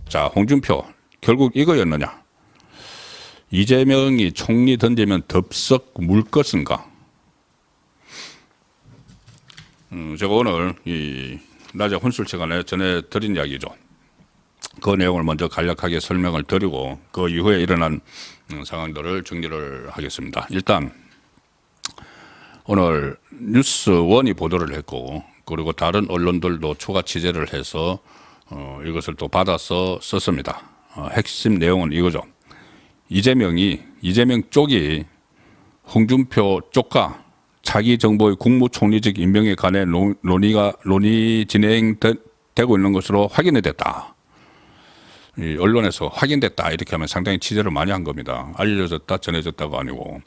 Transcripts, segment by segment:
자, 홍준표 결국 이거였느냐? 이재명이 총리 던지면 덥석 물 것인가? 제가 오늘 이 낮에 혼술 시간에 전해드린 이야기죠. 그 내용을 먼저 간략하게 설명을 드리고 그 이후에 일어난 상황들을 정리를 하겠습니다. 일단 오늘 뉴스원이 보도를 했고 그리고 다른 언론들도 추가 취재를 해서 이것을 또 받아서 썼습니다. 핵심 내용은 이거죠. 이재명 쪽이 홍준표 쪽과 차기 정부의 국무총리직 임명에 관해 논의 진행되고 있는 것으로 확인이 됐다. 이 언론에서 확인됐다 이렇게 하면 상당히 취재를 많이 한 겁니다. 알려졌다 전해졌다가 아니고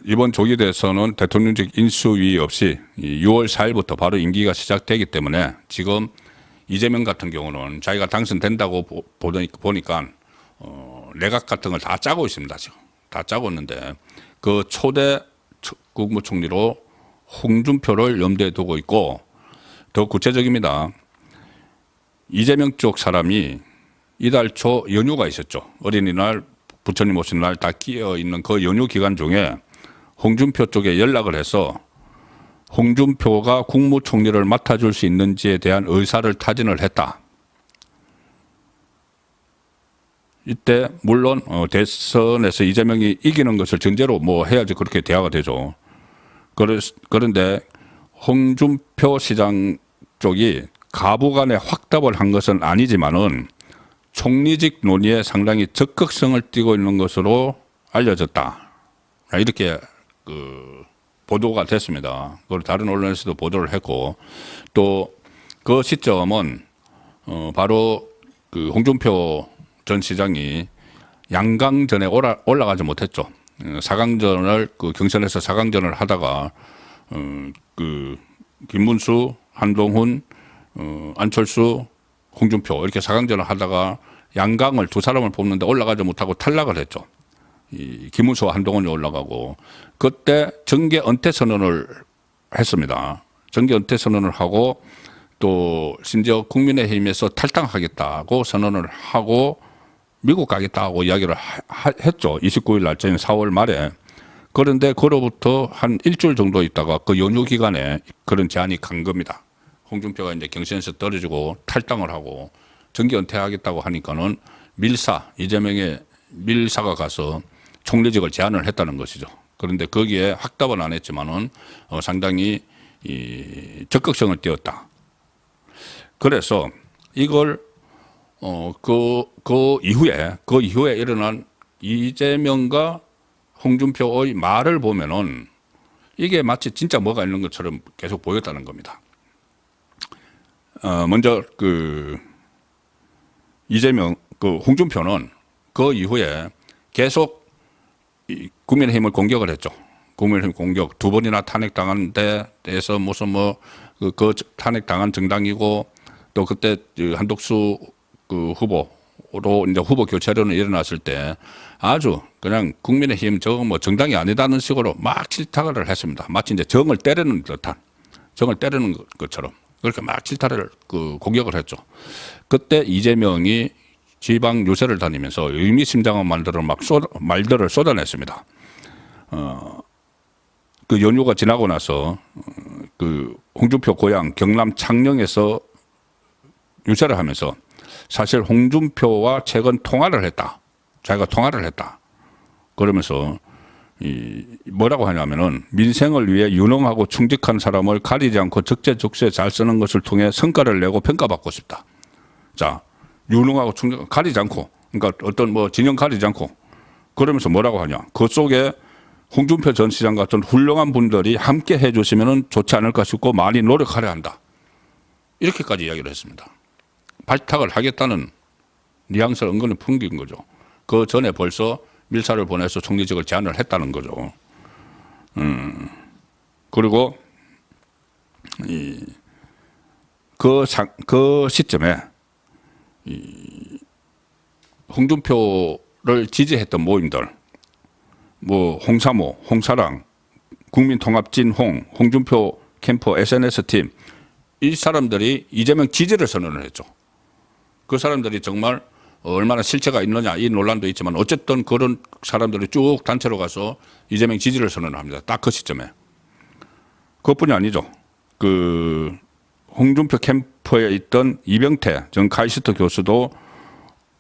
이번 조기에 대해서는 대통령직 인수위 없이 6월 4일부터 바로 임기가 시작되기 때문에 지금 이재명 같은 경우는 자기가 당선된다고 보니까 내각 같은 걸 다 짜고 있습니다. 지금 다 짜고 있는데 그 초대 국무총리로 홍준표를 염두에 두고 있고 더 구체적입니다. 이재명 쪽 사람이 이달 초 연휴가 있었죠. 어린이날, 부처님 오신 날 다 끼어 있는 그 연휴 기간 중에 홍준표 쪽에 연락을 해서 홍준표가 국무총리를 맡아줄 수 있는지에 대한 의사를 타진을 했다. 이때 물론 대선에서 이재명이 이기는 것을 전제로 뭐 해야지 그렇게 대화가 되죠. 그런데 홍준표 시장 쪽이 가부간에 확답을 한 것은 아니지만은 총리직 논의에 상당히 적극성을 띠고 있는 것으로 알려졌다. 이렇게 보도가 됐습니다. 그리고 다른 언론에서도 보도를 했고 또 그 시점은 바로 그 홍준표 전 시장이 양강전에 올라가지 못했죠. 4강전을 경선에서 4강전을 하다가 김문수, 한동훈, 안철수, 홍준표 이렇게 4강전을 하다가 양강을 두 사람을 뽑는데 올라가지 못하고 탈락을 했죠. 이 김문수와 한동훈이 올라가고 그때 정계 은퇴 선언을 했습니다. 정계 은퇴 선언을 하고 또 심지어 국민의힘에서 탈당하겠다고 선언을 하고 미국 가겠다고 이야기를 했죠. 29일 날짜인 4월 말에. 그런데 그로부터 한 일주일 정도 있다가 그 연휴 기간에 그런 제안이 간 겁니다. 홍준표가 이제 경선에서 떨어지고 탈당을 하고 정계 은퇴하겠다고 하니까는 이재명의 밀사가 가서 총리직을 제안을 했다는 것이죠. 그런데 거기에 확답은 안 했지만은 상당히 적극성을 띄었다. 그래서 이걸 그 이후에 일어난 이재명과 홍준표의 말을 보면은 이게 마치 진짜 뭐가 있는 것처럼 계속 보였다는 겁니다. 먼저 홍준표는 그 이후에 계속 국민의힘을 공격을 했죠. 국민의힘 공격 2번이나 탄핵당한 데 대해서 무슨 그 탄핵당한 정당이고 또 그때 한독수 후보로 이제 후보 교체론이 일어났을 때 아주 그냥 국민의힘 저거 뭐 정당이 아니다는 식으로 막 질타를 했습니다. 마치 이제 정을 때리는 것처럼 그렇게 막 질타를 공격을 했죠. 그때 이재명이 지방 유세를 다니면서 의미심장한 말들을 쏟아냈습니다. 그 연휴가 지나고 나서 홍준표 고향 경남 창녕에서 유세를 하면서 사실 홍준표와 최근 통화를 했다. 자기가 통화를 했다. 그러면서 뭐라고 하냐면은 민생을 위해 유능하고 충직한 사람을 가리지 않고 적재적소에 잘 쓰는 것을 통해 성과를 내고 평가받고 싶다. 자, 유능하고 가리지 않고, 그러니까 어떤 진영 가리지 않고, 그러면서 뭐라고 하냐. 그 속에 홍준표 전 시장 같은 훌륭한 분들이 함께 해주시면 좋지 않을까 싶고 많이 노력하려 한다. 이렇게까지 이야기를 했습니다. 발탁을 하겠다는 뉘앙스를 은근히 풍긴 거죠. 그 전에 벌써 밀사를 보내서 총리직을 제안을 했다는 거죠. 그리고 그 시점에 홍준표를 지지했던 모임들, 홍사모, 홍사랑, 국민통합진홍, 홍준표 캠프 SNS팀 이 사람들이 이재명 지지를 선언을 했죠. 그 사람들이 정말 얼마나 실체가 있느냐 이 논란도 있지만 어쨌든 그런 사람들이 쭉 단체로 가서 이재명 지지를 선언합니다. 딱 그 시점에. 그것뿐이 아니죠. 그 홍준표 캠프에 있던 이병태 전 카이스트 교수도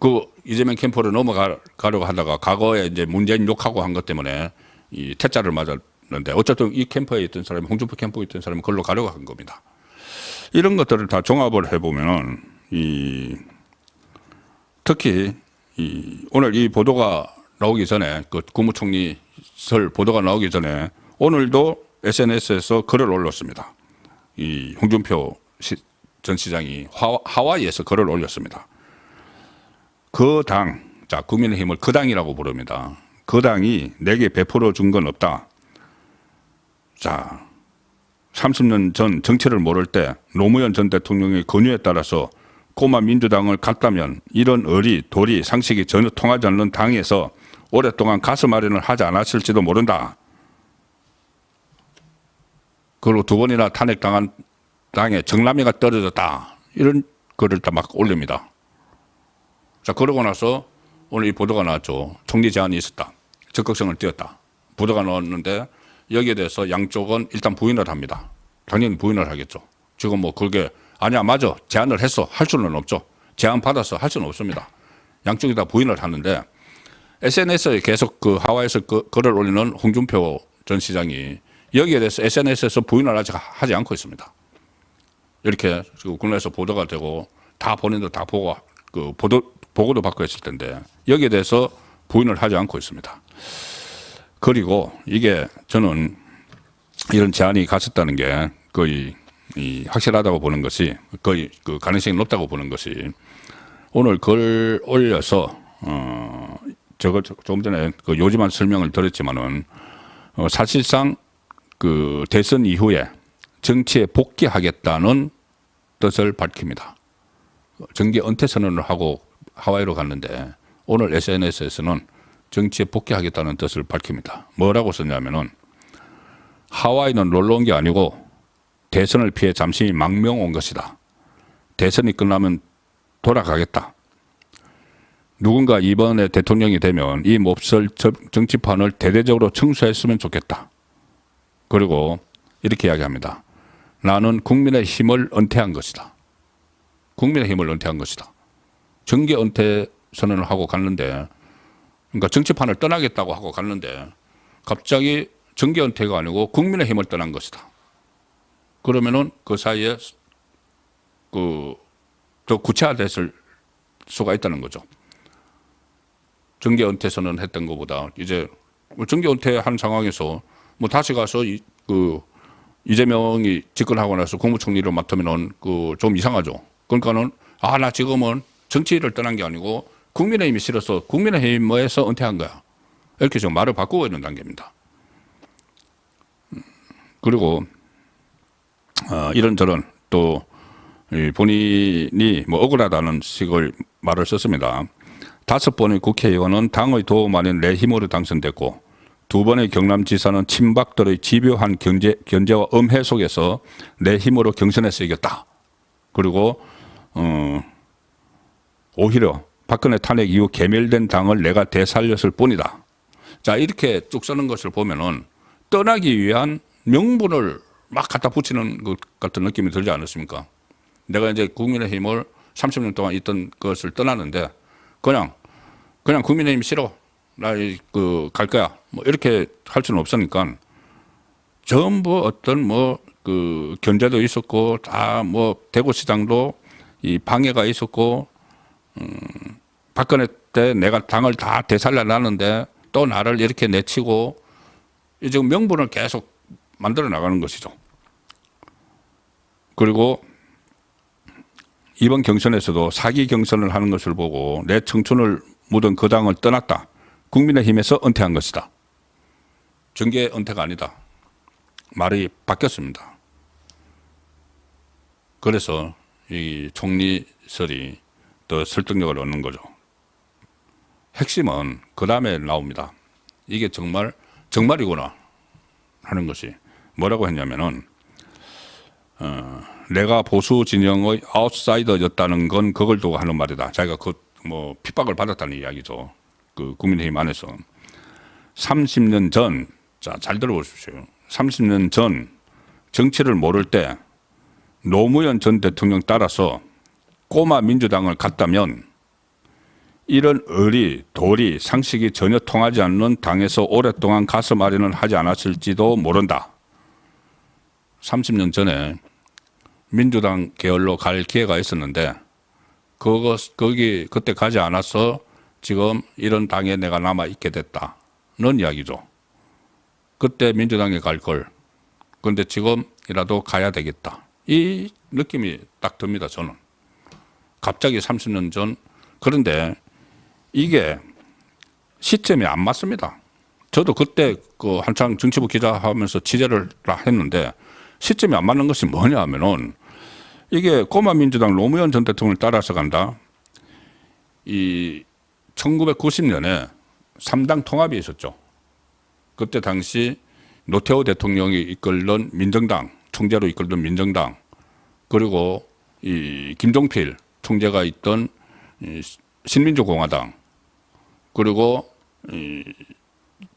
그 이재명 캠프로 넘어가려고 하다가 과거에 이제 문재인 욕하고 한 것 때문에 이 퇴짜를 맞았는데 어쨌든 이 캠프에 있던 사람이 홍준표 캠프에 있던 사람이 그걸로 가려고 한 겁니다. 이런 것들을 다 종합을 해보면은 특히 오늘 이 보도가 나오기 전에 그 국무총리 설 보도가 나오기 전에 오늘도 SNS에서 글을 올렸습니다. 이 홍준표 전 시장이 하와이에서 글을 올렸습니다. 그 당, 자 국민의힘을 그 당이라고 부릅니다. 그 당이 내게 베풀어 준 건 없다. 자 30년 전 정치를 모를 때 노무현 전 대통령의 권유에 따라서 꼬마 민주당을 갔다면 이런 의리, 도리, 상식이 전혀 통하지 않는 당에서 오랫동안 가슴 마련을 하지 않았을지도 모른다. 그리고 2번이나 탄핵당한 당에 정남이가 떨어졌다. 이런 글을 다 막 올립니다. 자, 그러고 나서 오늘 이 보도가 나왔죠. 총리 제안이 있었다. 적극성을 띄었다. 보도가 나왔는데 여기에 대해서 양쪽은 일단 부인을 합니다. 당연히 부인을 하겠죠. 지금 뭐 그게 아니야 맞아 제안을 했어 할 수는 없죠. 제안 받아서 할 수는 없습니다. 양쪽이 다 부인을 하는데 SNS에 계속 그 하와이에서 글을 올리는 홍준표 전 시장이 여기에 대해서 SNS에서 부인을 아직 하지 않고 있습니다. 이렇게 국내에서 보도가 되고 다 본인도 다 보고 그 보고도 받고 했을 텐데 여기에 대해서 부인을 하지 않고 있습니다. 그리고 이게 저는 이런 제안이 갔었다는 게 거의 확실하다고 보는 것이 거의 그 가능성이 높다고 보는 것이 오늘 글 올려서 저거 조금 전에 그 요지만 설명을 드렸지만은 사실상 그 대선 이후에 정치에 복귀하겠다는 뜻을 밝힙니다. 정계 은퇴 선언을 하고 하와이로 갔는데 오늘 SNS에서는 정치에 복귀하겠다는 뜻을 밝힙니다. 뭐라고 썼냐면은 하와이는 놀러 온 게 아니고 대선을 피해 잠시 망명 온 것이다. 대선이 끝나면 돌아가겠다. 누군가 이번에 대통령이 되면 이 몹쓸 정치판을 대대적으로 청소했으면 좋겠다. 그리고 이렇게 이야기합니다. 나는 국민의 힘을 은퇴한 것이다. 국민의 힘을 은퇴한 것이다. 정계 은퇴 선언을 하고 갔는데 그러니까 정치판을 떠나겠다고 하고 갔는데 갑자기 정계 은퇴가 아니고 국민의 힘을 떠난 것이다. 그러면은 그 사이에 더 구체화됐을 수가 있다는 거죠. 정계 은퇴 선언을 했던 것보다 이제 정계 은퇴한 상황에서 뭐 다시 가서 이재명이 집권하고 나서 국무총리를 맡으면은 좀 이상하죠. 그러니까는 나 지금은 정치를 떠난 게 아니고 국민의힘이 싫어서 국민의힘에서 은퇴한 거야. 이렇게 지금 말을 바꾸고 있는 단계입니다. 그리고 이런저런 또 본인이 뭐 억울하다는 식의 말을 썼습니다. 5번의 국회의원은 당의 도움 아닌 내 힘으로 당선됐고 2번의 경남지사는 친박들의 집요한 견제와 엄해 속에서 내 힘으로 경선에서 이겼다. 그리고 오히려 박근혜 탄핵 이후 개멸된 당을 내가 되살렸을 뿐이다. 자, 이렇게 쭉 쓰는 것을 보면은 떠나기 위한 명분을 막 갖다 붙이는 것 같은 느낌이 들지 않습니까? 내가 이제 국민의힘을 30년 동안 있던 것을 떠나는데 그냥 국민의힘 싫어. 나 갈 거야. 뭐 이렇게 할 수는 없으니까 전부 어떤 견제도 있었고 다 대구시장도 이 방해가 있었고 박근혜 때 내가 당을 다 되살려 놨는데 또 나를 이렇게 내치고 지금 명분을 계속 만들어 나가는 것이죠. 그리고 이번 경선에서도 사기 경선을 하는 것을 보고 내 청춘을 묻은 그 당을 떠났다. 국민의힘에서 은퇴한 것이다. 정계 은퇴가 아니다. 말이 바뀌었습니다. 그래서 이 총리설이 더 설득력을 얻는 거죠. 핵심은 그 다음에 나옵니다. 이게 정말이구나 하는 것이 뭐라고 했냐면은 내가 보수 진영의 아웃사이더였다는 건 그걸 두고 하는 말이다. 자기가 뭐 핍박을 받았다는 이야기죠. 그 국민의힘 안에서 30년 전, 자, 잘 들어보십시오. 30년 전 정치를 모를 때 노무현 전 대통령 따라서 꼬마 민주당을 갔다면 이런 의리, 도리, 상식이 전혀 통하지 않는 당에서 오랫동안 가슴 아리는 하지 않았을지도 모른다. 30년 전에 민주당 계열로 갈 기회가 있었는데 거기 그때 가지 않아서 지금 이런 당에 내가 남아 있게 됐다는 이야기죠. 그때 민주당에 갈 걸. 그런데 지금이라도 가야 되겠다. 이 느낌이 딱 듭니다. 저는. 갑자기 30년 전. 그런데 이게 시점이 안 맞습니다. 저도 그때 그 한창 정치부 기자 하면서 취재를 했는데 시점이 안 맞는 것이 뭐냐 하면은 이게 꼬마 민주당 노무현 전 대통령을 따라서 간다. 이 1990년에 3당 통합이 있었죠. 그때 당시 노태우 대통령이 이끌던 민정당, 총재로 이끌던 민정당, 그리고 이 김종필 총재가 있던 이 신민주공화당, 그리고 이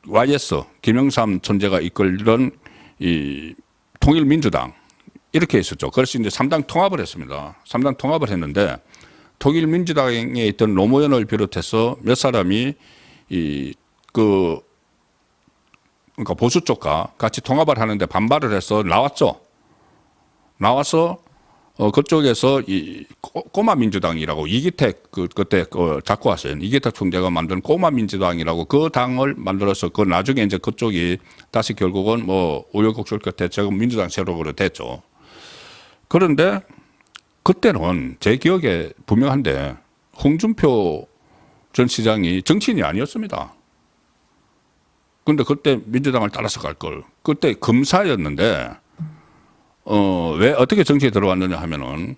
YS 김영삼 총재가 이끌던 이 통일민주당 이렇게 있었죠. 그래서 이제 3당 통합을 했습니다. 3당 통합을 했는데 통일민주당에 있던 노무현을 비롯해서 몇 사람이 그러니까 보수 쪽과 같이 통합을 하는데 반발을 해서 나왔죠. 나와서 그쪽에서 이 꼬마 민주당이라고 이기택 그때 잡고 왔어요. 이기택 총재가 만든 꼬마 민주당이라고 그 당을 만들어서 그 나중에 이제 그쪽이 다시 결국은 뭐 우여곡절 끝에 지금 민주당 세력으로 됐죠. 그런데 그때는 제 기억에 분명한데 홍준표 전 시장이 정치인이 아니었습니다. 그런데 그때 민주당을 따라서 갈 걸. 그때 검사였는데 왜 어떻게 정치에 들어왔느냐 하면은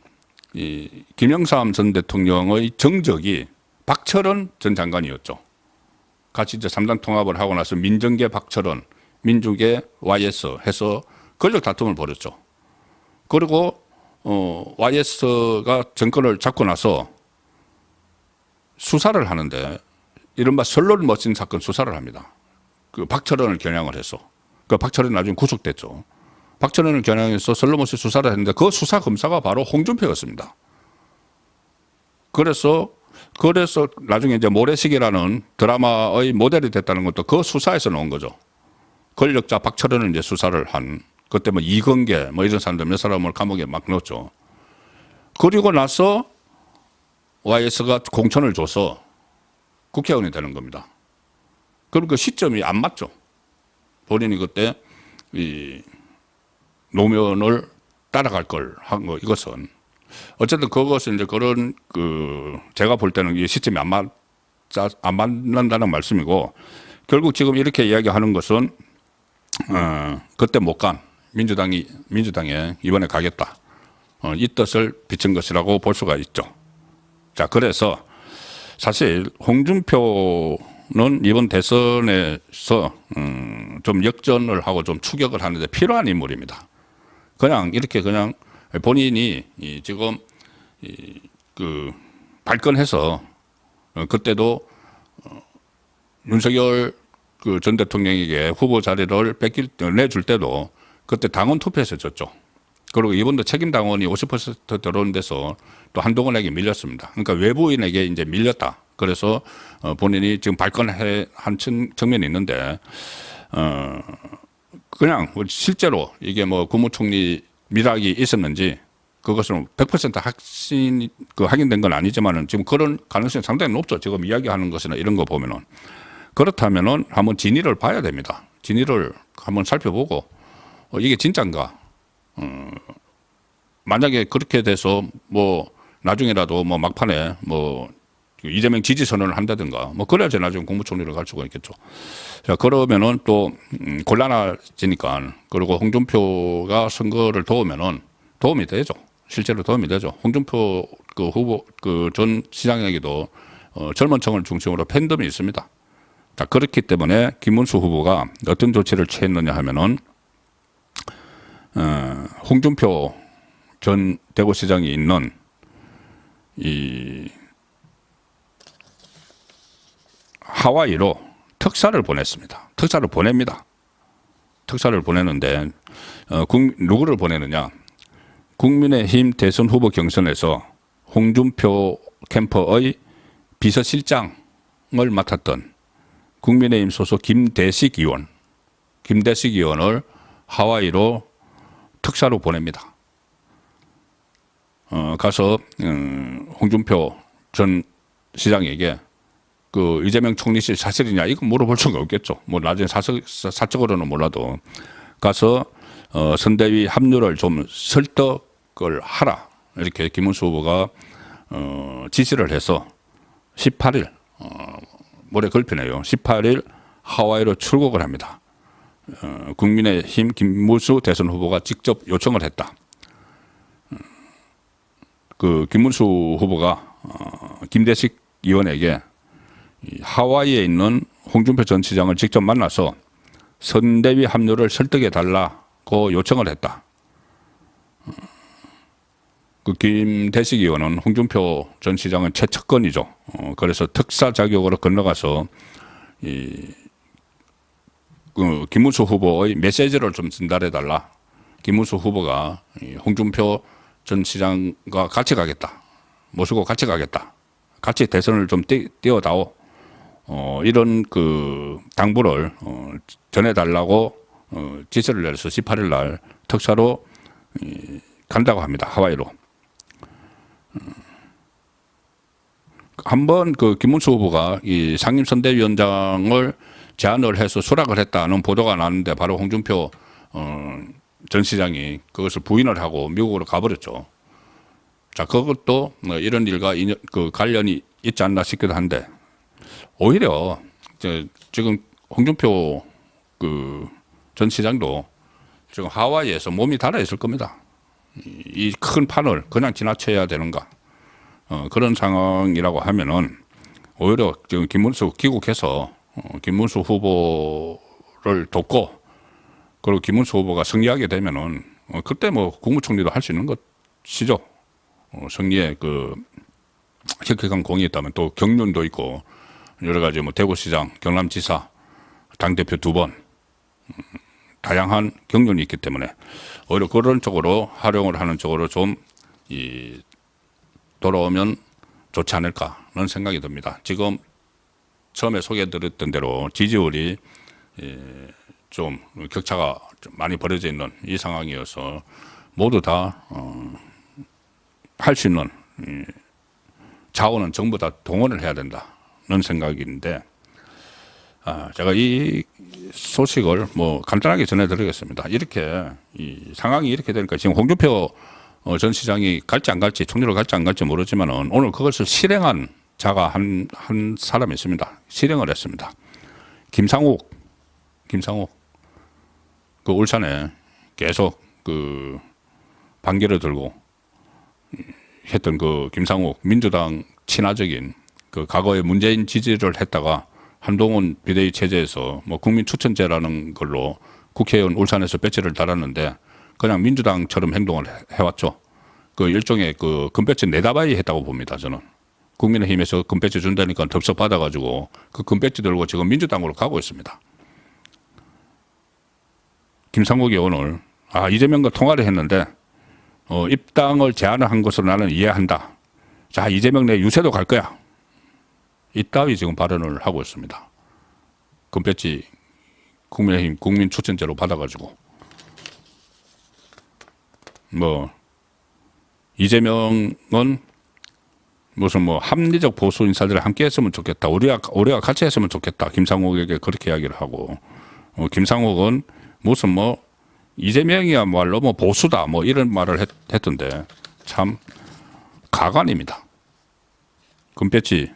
이 김영삼 전 대통령의 정적이 박철원 전 장관이었죠. 같이 이제 3당 통합을 하고 나서 민정계 박철원, 민주계 YS 해서 권력 다툼을 벌였죠. 그리고 YS가 정권을 잡고 나서 수사를 하는데 이른바 설론 머신 사건 수사를 합니다. 그 박철원을 겨냥을 해서. 그 박철원이 나중에 구속됐죠. 박철원을 겨냥해서 설로머시 수사를 했는데 그 수사 검사가 바로 홍준표였습니다. 그래서 나중에 이제 모래시계라는 드라마의 모델이 됐다는 것도 그 수사에서 나온 거죠. 권력자 박철원을 이제 수사를 한 그때 뭐 이건계 뭐 이런 사람들 몇 사람을 감옥에 막 넣었죠. 그리고 나서 YS가 공천을 줘서 국회의원이 되는 겁니다. 그럼 그 시점이 안 맞죠. 본인이 그때 이 노무현을 따라갈 걸 한 거 이것은 어쨌든 그것은 이제 그런 제가 볼 때는 이 시점이 안 맞는다는 말씀이고 결국 지금 이렇게 이야기하는 것은 그때 못 간 민주당에 이번에 가겠다 이 뜻을 비친 것이라고 볼 수가 있죠. 자 그래서 사실 홍준표는 이번 대선에서 좀 역전을 하고 좀 추격을 하는데 필요한 인물입니다. 그냥 이렇게 그냥 본인이 지금 발끈해서 그때도 윤석열 전 대통령에게 후보 자리를 내줄 때도 그때 당원 투표에서 졌죠. 그리고 이번도 책임 당원이 50% 들어오는 데서 또 한동훈에게 밀렸습니다. 그러니까 외부인에게 이제 밀렸다. 그래서 본인이 지금 발끈한 측면이 있는데 그냥 실제로 이게 뭐 국무총리 밀락이 있었는지 그것은 100% 확인된 건 아니지만은 지금 그런 가능성이 상당히 높죠. 지금 이야기하는 것이나 이런 거 보면은 그렇다면은 한번 진위를 봐야 됩니다. 진위를 한번 살펴보고 이게 진짜인가? 만약에 그렇게 돼서 뭐 나중에라도 뭐 막판에 뭐 이재명 지지 선언을 한다든가 뭐 그래야지 나중에 국무총리를 갈 수가 있겠죠. 자 그러면은 또 곤란해지니까 그리고 홍준표가 선거를 도우면은 도움이 되죠. 실제로 도움이 되죠. 홍준표 후보 전 시장에게도 젊은 층을 중심으로 팬덤이 있습니다. 자 그렇기 때문에 김문수 후보가 어떤 조치를 취했느냐 하면은 홍준표 전 대구시장이 있는 이 하와이로 특사를 보냈습니다. 특사를 보냅니다. 특사를 보내는데 누구를 보내느냐? 국민의힘 대선 후보 경선에서 홍준표 캠프의 비서실장을 맡았던 국민의힘 소속 김대식 의원을 하와이로 특사로 보냅니다. 가서 홍준표 전 시장에게 그 이재명 총리실 사실이냐 이거 물어볼 수가 없겠죠. 뭐 나중에 사적으로는 몰라도 가서 선대위 합류를 좀 설득을 하라 이렇게 김문수 후보가 지시를 해서 18일 모레 걸피네요. 18일 하와이로 출국을 합니다. 국민의힘 김문수 대선 후보가 직접 요청을 했다. 그 김문수 후보가 김대식 의원에게 하와이에 있는 홍준표 전 시장을 직접 만나서 선대위 합류를 설득해 달라고 요청을 했다. 그 김대식 의원은 홍준표 전 시장은 최측근이죠. 그래서 특사 자격으로 건너가서 그 김문수 후보의 메시지를 좀 전달해 달라. 김문수 후보가 홍준표 전 시장과 같이 가겠다. 모시고 같이 가겠다. 같이 대선을 좀 띄워다오. 이런 그 당부를 전해달라고 지시를 내려서 18일 날 특사로 간다고 합니다. 하와이로. 한번 그 김문수 후보가 이 상임선대위원장을 제안을 해서 수락을 했다는 보도가 나왔는데 바로 홍준표 전 시장이 그것을 부인을 하고 미국으로 가버렸죠. 자, 그것도 이런 일과 그 관련이 있지 않나 싶기도 한데 오히려 지금 홍준표 그 전 시장도 지금 하와이에서 몸이 달아 있을 겁니다. 이 큰 판을 그냥 지나쳐야 되는가 그런 상황이라고 하면은 오히려 지금 김문수 귀국해서 김문수 후보를 돕고 그리고 김문수 후보가 승리하게 되면은 그때 뭐 국무총리도 할 수 있는 것이죠. 승리에 그 혁혁한 공이 있다면 또 경륜도 있고 여러 가지 뭐 대구시장, 경남지사, 당대표 2번 다양한 경륜이 있기 때문에 오히려 그런 쪽으로 활용을 하는 쪽으로 좀 돌아오면 좋지 않을까라는 생각이 듭니다. 지금 처음에 소개해드렸던 대로 지지율이 좀 격차가 좀 많이 벌어져 있는 이 상황이어서 모두 다 할 수 있는 자원은 전부 다 동원을 해야 된다는 생각인데 제가 이 소식을 뭐 간단하게 전해드리겠습니다. 이렇게 이 상황이 이렇게 되니까 지금 홍준표 전 시장이 갈지 안 갈지 총리로 갈지 안 갈지 모르지만은 오늘 그것을 실행한 자가 한 사람이 있습니다. 실행을 했습니다. 김상욱 그 울산에 계속 그 반기를 들고 했던 그 김상욱 민주당 친화적인 그 과거에 문재인 지지를 했다가 한동훈 비대위 체제에서 뭐 국민 추천제라는 걸로 국회의원 울산에서 배지를 달았는데 그냥 민주당처럼 행동을 해왔죠. 그 일종의 그 금배지 내다바이 했다고 봅니다. 저는 국민의힘에서 금배지 준다니까 덥석 받아가지고 그 금배지 들고 지금 민주당으로 가고 있습니다. 김상국이 오늘 이재명과 통화를 했는데 입당을 제안을 한 것으로 나는 이해한다. 자, 이재명 내 유세도 갈 거야. 이따위 지금 발언을 하고 있습니다. 금배지 국민의힘 국민 추천제로 받아가지고 뭐 이재명은 무슨 뭐 합리적 보수 인사들이 함께 했으면 좋겠다. 우리가 같이 했으면 좋겠다. 김상욱에게 그렇게 이야기를 하고 김상욱은 무슨 뭐 이재명이야말로 뭐 보수다 뭐 이런 말을 했던데 참 가관입니다. 금배지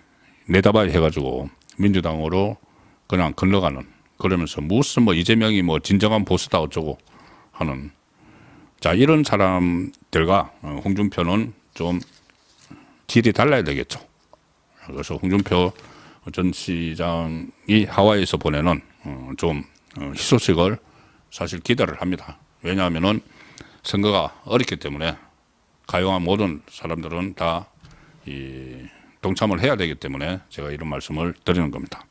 내다봐야 해가지고 민주당으로 그냥 건너가는 그러면서 무슨 뭐 이재명이 뭐 진정한 보수다 어쩌고 하는 자 이런 사람들과 홍준표는 좀 질이 달라야 되겠죠. 그래서 홍준표 전 시장이 하와이에서 보내는 좀 희소식을 사실 기대를 합니다. 왜냐하면은 선거가 어렵기 때문에 가용한 모든 사람들은 다 동참을 해야 되기 때문에 제가 이런 말씀을 드리는 겁니다.